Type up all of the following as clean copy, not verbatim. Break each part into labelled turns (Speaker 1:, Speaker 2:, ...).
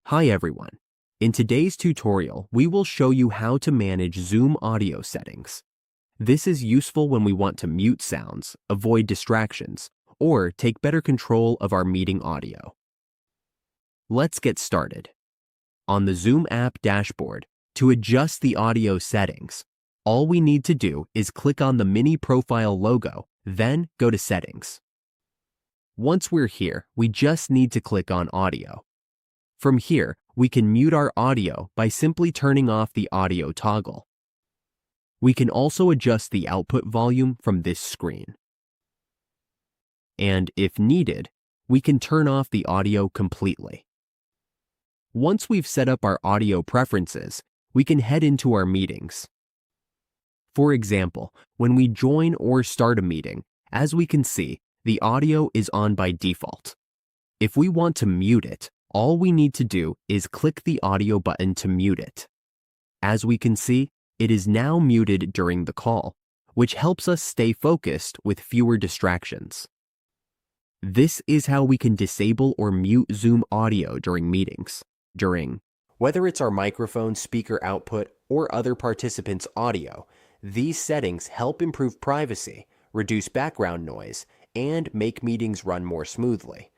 Speaker 1: Hi everyone. In today's tutorial, we will show you how to manage Zoom audio settings. This is useful when we want to mute sounds, avoid distractions, or take better control of our meeting audio. Let's get started. On the Zoom app dashboard, to adjust the audio settings, all we need to do is click on the mini profile logo, then go to Settings. Once we're here, we just need to click on Audio. From here, we can mute our audio by simply turning off the audio toggle. We can also adjust the output volume from this screen. And if needed, we can turn off the audio completely. Once we've set up our audio preferences, we can head into our meetings. For example, when we join or start a meeting, as we can see, the audio is on by default. If we want to mute it, all we need to do is click the audio button to mute it. As we can see, it is now muted during the call, which helps us stay focused with fewer distractions. This is how we can disable or mute Zoom audio during meetings. Whether it's our microphone, speaker output, or other participants' audio, these settings help improve privacy, reduce background noise, and make meetings run more smoothly.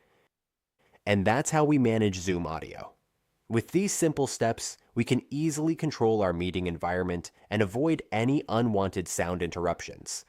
Speaker 1: And that's how we manage Zoom audio. With these simple steps, we can easily control our meeting environment and avoid any unwanted sound interruptions.